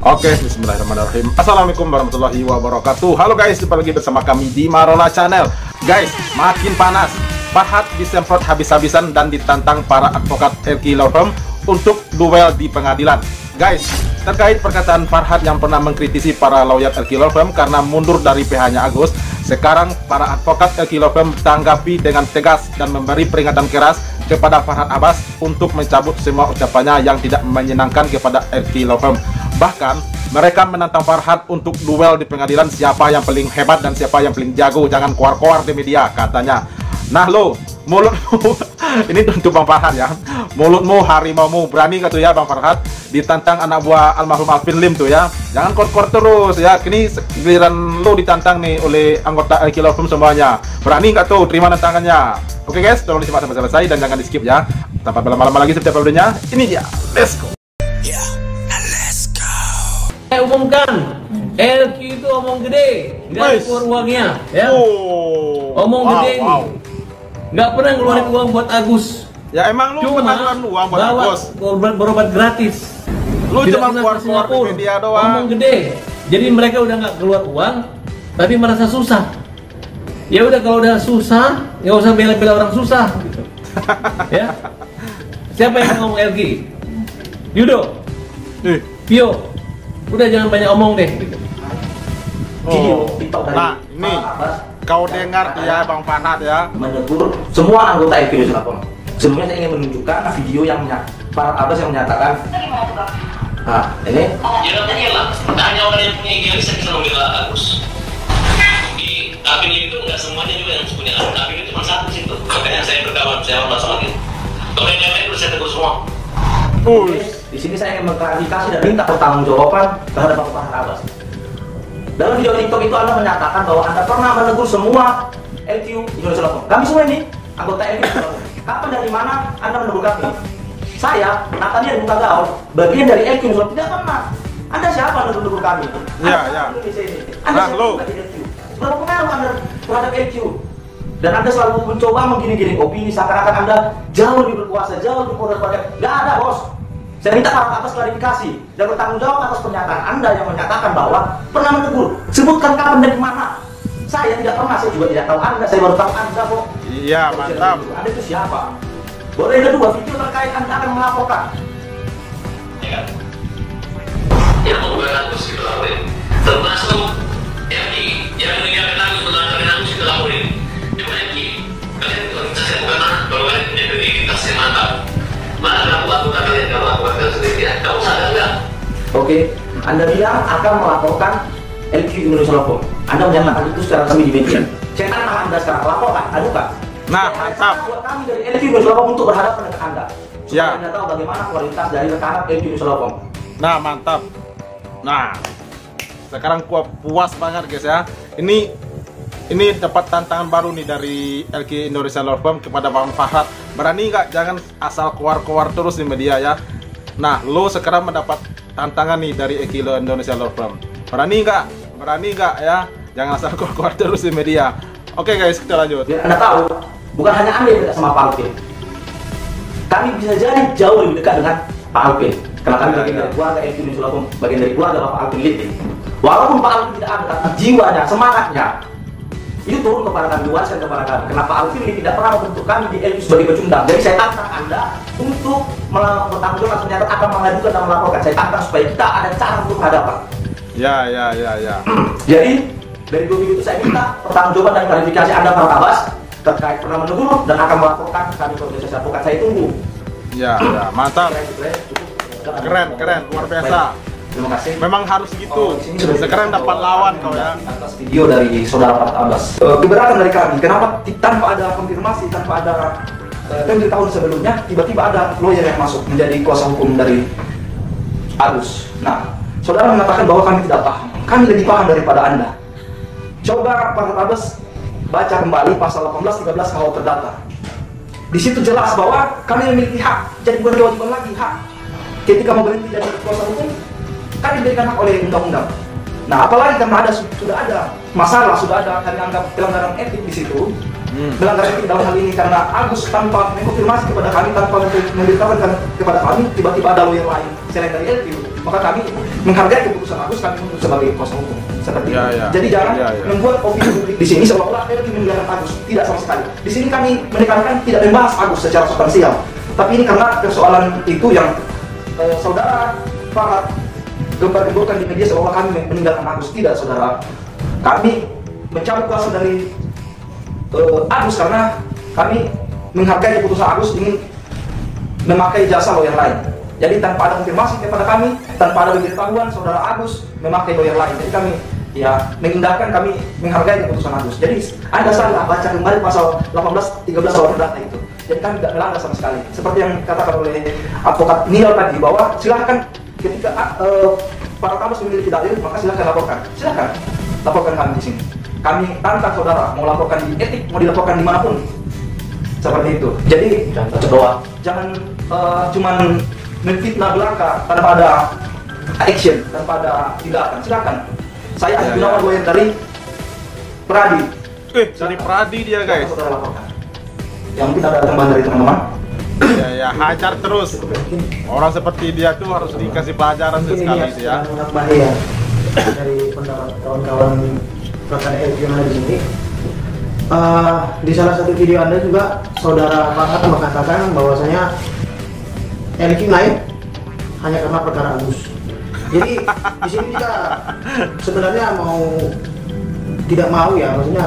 Oke, bismillahirrahmanirrahim. Assalamualaikum warahmatullahi wabarakatuh. Halo guys, jumpa lagi bersama kami di Marola Channel. Guys, makin panas. Farhad disemprot habis-habisan dan ditantang para advokat LQ Law Firm untuk duel di pengadilan. Guys, terkait perkataan Farhad yang pernah mengkritisi para lawyer LQ Law Firm karena mundur dari PH-nya Agus, sekarang para advokat LQ Law Firm tanggapi dengan tegas dan memberi peringatan keras kepada Farhad Abbas untuk mencabut semua ucapannya yang tidak menyenangkan kepada LQ Law Firm. Bahkan mereka menantang Farhad untuk duel di pengadilan siapa yang paling hebat dan siapa yang paling jago. Jangan keluar-keluar di media, katanya. Nah lo, mulutmu ini untuk Bang Farhad ya. Mulutmu harimaumu, berani gak tuh ya Bang Farhad ditantang anak buah almarhum Alvin Lim tuh ya. Jangan keluar-keluar terus ya. Kini giliran lo ditantang nih oleh anggota LQ Law Firm semuanya. Berani gak tuh terima tantangannya? Oke guys, tolong disimak sampai selesai dan jangan di skip ya. Tanpa berlama-lama lagi setiap videonya, ini dia. Let's go. Saya umumkan, LQ itu omong gede, nggak keluar uangnya, ya. Omong gede ini, nggak pernah ngeluarin uang buat Agus. Ya emang lu pernah ngeluarin uang buat Agus? Berobat gratis. Lu cuma keluar-keluar di media doang. Omong gede. Jadi mereka udah nggak keluar uang, tapi merasa susah. Ya udah kalau udah susah, nggak usah bela-bela orang susah. Gitu. Ya. Siapa yang ngomong LQ? Yudo, Pio. Udah jangan banyak omong deh. Nah ini kau dengar ya Bang Farhad ya, menegur semua anggota LQ Law Firm. Sebelumnya saya ingin menunjukkan video yang Farhad Abbas yang menyatakan, nah ini ya namanya lah, hanya orang yang punya idealis yang bisa membela Agus. Di kabin itu nggak semuanya juga yang punya kabin itu cuma satu situ. Makanya saya berkawan, saya hormat sama dia. Kalau yang lain udah saya tegur semua. Di sini saya ingin mengklarifikasi dan minta pertanggungjawaban terhadap Bapak Farhad Abbas. Dalam video TikTok itu Anda menyatakan bahwa Anda pernah menegur semua LQ Indonesia Law Firm. Kami semua ini anggota LQ Indonesia Law Firm. Kapan dari mana Anda menegur kami? Saya, Natania Buka Gaul, bagian dari LQ Indonesia Law Firm. Tidak pernah. Anda siapa menegur kami? Iya, iya. Anda siapa di LQ? Seberapa pengaruh Anda terhadap LQ? Dan Anda selalu mencoba menggini-gini opini seakan-akan Anda jauh lebih berkuasa, jauh lebih kuat daripada. Nggak ada, bos. Saya minta Farhad Abbas klarifikasi dan bertanggung jawab atas pernyataan Anda yang menyatakan bahwa pernah menegur. Sebutkan kapan dan di mana. Saya tidak pernah, saya juga tidak tahu Anda, saya baru tahu Anda kok. Iya, mantap. Anda itu siapa? Boleh yang kedua, video terkait Anda akan melaporkan. Ya kan? Yang membuat Agus itu laporin. Termasuk yang meninggalkan Agus, menangkan Agus itu laporin. Cuma ini, kalian itu saya bukan kalau kalian punya kredibilitas yang mantap. Mana aku kalian kalau aku akan sendirian, kamu sadar nggak? Oke, Anda bilang akan melaporkan LQ Indonesia Law Firm. Anda menyatakan itu secara resmi di media. Saya tanya Anda sekarang, laporkan, adukan. Nah, mantap. Buat kami dari LQ Indonesia Law Firm untuk berhadapan dengan Anda. Supaya Ya. Anda tahu bagaimana kualitas dari rekan LQ Indonesia Law Firm. Nah mantap. Nah sekarang gua puas banget guys ya. Ini dapat tantangan baru nih dari LQ Indonesia Law Firm kepada Bang Farhad. Berani nggak? Jangan asal keluar-keluar terus di media ya. Nah, lo sekarang mendapat tantangan nih dari LQ Indonesia Law Firm. Berani nggak? Berani nggak ya? Jangan asal keluar-keluar terus di media. Oke guys, kita lanjut. Biar Anda tahu, bukan hanya Anda yang dekat sama Pak Alvin. Kami bisa jadi jauh lebih dekat dengan Pak Alvin. Karena kami bagian dari keluarga LQ Indonesia Law Firm, bagian dari keluarga Bapak Alvin Litik. Walaupun Pak Alvin tidak ada, tapi jiwanya, semangatnya itu turun kepada kami, diwariskan kepada kami. Kenapa Alvin ini tidak pernah membentuk kami di LQ sebagai pecundang? Jadi saya tantang Anda untuk bertanggung jawab ternyata akan mengadukan dan melaporkan. Saya tantang supaya kita ada cara untuk menghadapan. Ya. Jadi dari dua video itu saya minta pertanggungjawaban dan klarifikasi Anda Farhad Abbas terkait pernah menegur dan akan melaporkan kami ke organisasi advokat. Saya tunggu. Ya, mantap. Keren, luar biasa. Terima kasih. Memang harus gitu. Sekarang dapat lawan kau ya. Atas video dari saudara Farhad Abbas. Keberatan dari kami. Kenapa tanpa ada konfirmasi, tanpa ada kan di tahun sebelumnya tiba-tiba ada lawyer yang masuk menjadi kuasa hukum dari Agus. Nah, saudara mengatakan bahwa kami tidak paham. Kami lebih paham daripada Anda. Coba Farhad Abbas baca kembali pasal 18, 13 KUH Perdata. Di situ jelas bahwa kami memiliki hak. Jadi bukan kewajiban lagi, hak. Ketika mau berhenti jadi kuasa hukum, kami diberikan hak oleh undang-undang. Nah, apalagi karena sudah ada masalah, sudah ada kami anggap pelanggaran etik di situ. Pelanggaran etik dalam hal ini karena Agus tanpa mengkonfirmasi kepada kami, tanpa memberitahukan kepada kami, tiba-tiba ada lawyer lain selain dari LQ. Maka kami menghargai keputusan Agus, kami untuk sebagai kuasa hukum seperti itu. Jadi jangan membuat opini publik di sini seolah-olah LQ membela Agus, tidak sama sekali. Di sini kami menekankan tidak membahas Agus secara substansial, tapi ini karena persoalan itu yang saudara Farhad gembar-gemborkan di media seolah kami meninggalkan Agus. Tidak, saudara. Kami mencabut kuasa dari Agus karena kami menghargai keputusan Agus, ingin memakai jasa lawyer lain. Jadi tanpa ada konfirmasi kepada kami, tanpa ada pemberitahuan saudara Agus memakai lawyer lain. Jadi kami ya mengindahkan, kami menghargai keputusan Agus. Jadi Anda salah baca kembali pasal 18, 13 soal perdata itu. Jadi kami tidak melanggar sama sekali. Seperti yang dikatakan oleh advokat Nidal tadi, bahwa silahkan ketika para tamus memiliki dalil, maka silahkan laporkan. Silahkan laporkan kami di sini. Kami tantang saudara, mau laporkan di etik, mau dilaporkan dimanapun. Seperti itu. Jadi jangan cuman menfitnah belaka tanpa ada action, tanpa ada tindakan. Silakan. Saya Adi Gunawan, lawyer dari Pradi. Dari Pradi dia, guys. Yang mungkin ada tambahan dari teman-teman. Ya, hajar terus. Orang seperti dia tuh harus dikasih pelajaran sekali itu ya. Bahaya dari pendapat kawan-kawan rekan LQ yang ada di sini. Di salah satu video Anda juga saudara Farhad mengatakan bahwasanya LQ naik hanya karena perkara Agus. Jadi di sini kita sebenarnya tidak mau ya, maksudnya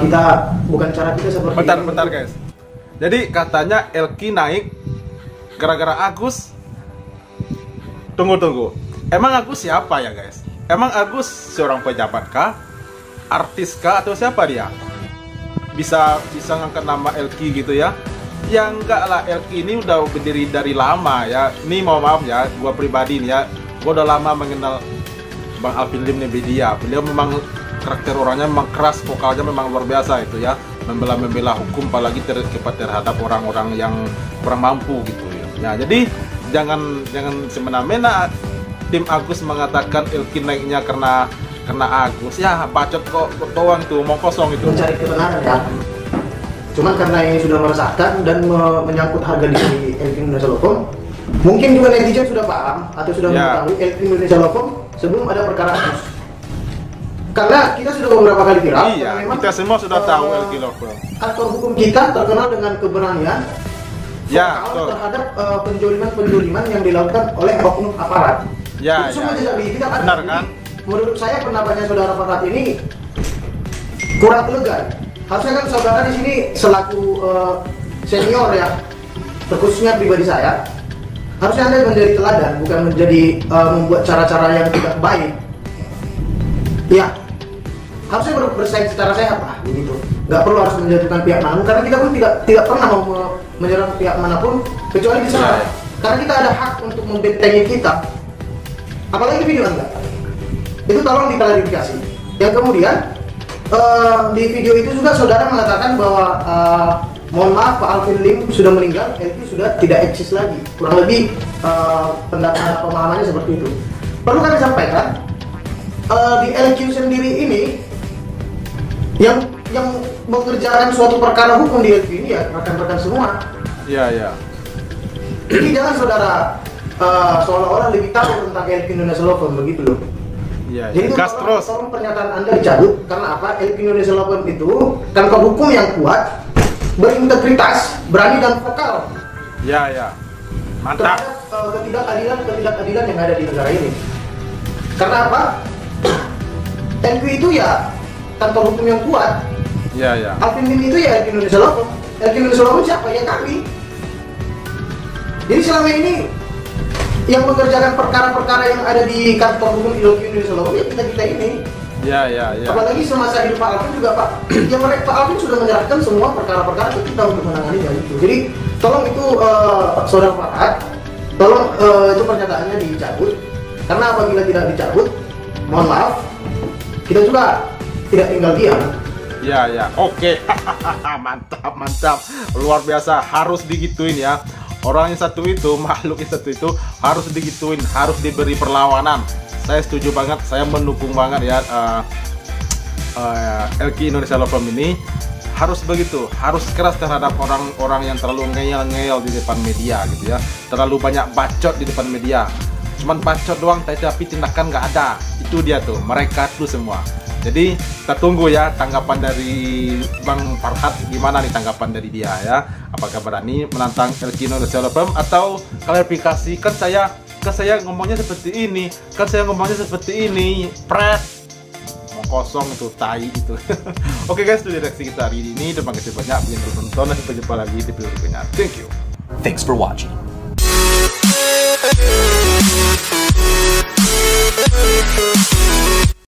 kita bukan cara kita seperti bentar guys. Jadi katanya LQ naik gara-gara Agus. Tunggu. Emang Agus siapa ya, guys? Emang Agus seorang pejabat kah? Artis kah atau siapa dia? Bisa ngangkat nama LQ gitu ya? Ya enggak lah, LQ ini udah berdiri dari lama ya. Ini mau maaf ya, gua pribadi nih ya, gua udah lama mengenal Bang Alvin Lim dia. Beliau memang karakter orangnya memang keras, vokalnya memang luar biasa itu ya. Membela hukum, apalagi terhadap orang-orang yang kurang mampu gitu ya. Nah, jadi jangan semena-mena tim Agus mengatakan LQ naiknya karena Agus. Ya bacot kok doang tuh, mau kosong itu. Mencari kebenaran ya. Cuman karena ini sudah meresahkan dan menyangkut harga diri LQ Indonesia Lokom, mungkin juga netizen sudah paham atau sudah mengetahui LQ Indonesia Lokom sebelum ada perkara Agus. Karena kita sudah beberapa kali viral. Iya, kita semua sudah tahu LQ Lokom. Aktor hukum kita terkenal dengan keberanian terhadap penjoliman yang dilakukan oleh oknum aparat. Ya, itu semua tidak kita kan. Benar kan? Menurut saya pendapatnya saudara Farhad ini kurang elegan. Harusnya kan saudara di sini selaku senior ya, terkhususnya pribadi saya, harusnya Anda menjadi teladan, bukan menjadi membuat cara-cara yang tidak baik. Ya, harusnya bersaing secara sehat lah, begitu. Nggak perlu harus menjatuhkan pihak manapun, karena kita pun tidak pernah mau menyerang pihak manapun kecuali diserang. Karena kita ada hak untuk membentengi kita. Apalagi video Anda. Itu tolong diklarifikasi. Yang kemudian di video itu juga saudara mengatakan bahwa mohon maaf Pak Alvin Lim sudah meninggal, LQ sudah tidak eksis lagi. Kurang lebih pendapat pemahamannya seperti itu. Perlu kami sampaikan di LQ sendiri ini yang mengerjakan suatu perkara hukum di LQ ini ya rekan-rekan semua. Iya. Jadi jangan saudara seolah-olah lebih tahu tentang LQ Indonesia Lokom begitu loh. Iya. Jadi Gas terus. Tolong pernyataan Anda dicabut karena apa? LQ Indonesia Lokom itu kantor hukum yang kuat, berintegritas, berani dan vokal. Iya. Mantap. Ketidakadilan yang ada di negara ini. Karena apa? LQ itu ya kantor hukum yang kuat. Iya. Alvin Lim itu ya LQ Indonesia Lokom. LQ Indonesia Lokom siapa? Ya kami. Jadi selama ini yang mengerjakan perkara-perkara yang ada di kantor hukum LQ Indonesia Lokom ya kita ini. Iya. Apalagi semasa hidup Pak Alvin juga Pak, yang Pak Alvin sudah menyerahkan semua perkara-perkara ke kita untuk menanganinya itu. Jadi tolong itu saudara Farhad, tolong itu pernyataannya dicabut. Karena apabila tidak dicabut, mohon maaf, kita juga tidak tinggal diam. Iya. Oke. mantap. Luar biasa, harus digituin ya. Orang yang satu itu, makhluk yang satu itu harus digituin, harus diberi perlawanan. Saya setuju banget, saya mendukung banget ya LQ Indonesia Lokom ini harus begitu, harus keras terhadap orang-orang yang terlalu ngeyel-ngeyel di depan media gitu ya, terlalu banyak bacot di depan media. cuman bacot doang, tapi tindakan nggak ada. Itu dia tuh, mereka tuh semua. Jadi kita tunggu ya tanggapan dari Bang Farhat, gimana nih tanggapan dari dia ya. Apakah berani menantang Elkino The Seller Firm atau klarifikasi, kan saya ngomongnya seperti ini, pret. Mau kosong itu, tai itu. Oke guys, itu reaksi kita hari ini. Terima kasih banyak yang telah menonton, dan sampai jumpa lagi di video berikutnya. Thank you. Thanks for watching. We'll be right back.